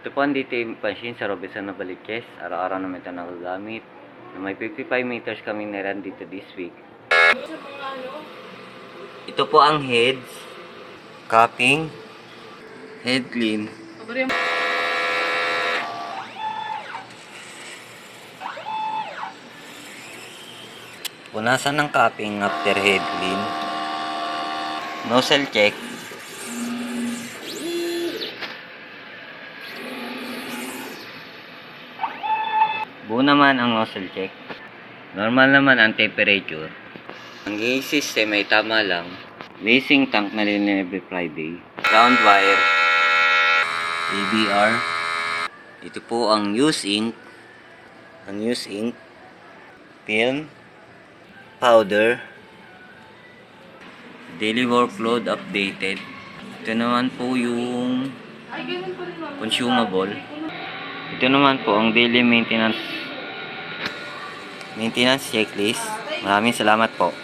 Ito po ang DTM machine sa Robinson Novaliches. Araw-araw naman ito nagagamit. May 55 meters kami niran dito this week. Ito po ang heads, cupping, head clean. Punasan ng cupping after head clean. Nozzle check. Buo naman ang nozzle check. Normal naman ang temperature. Ang gauge system ay tama lang. Lacing tank na rin every Friday. Round wire. ABR. Ito po ang use ink. Ang use ink. Film. Powder. Daily workload updated. Ito naman po yung consumable. Ito naman po ang daily maintenance checklist. Maraming salamat po.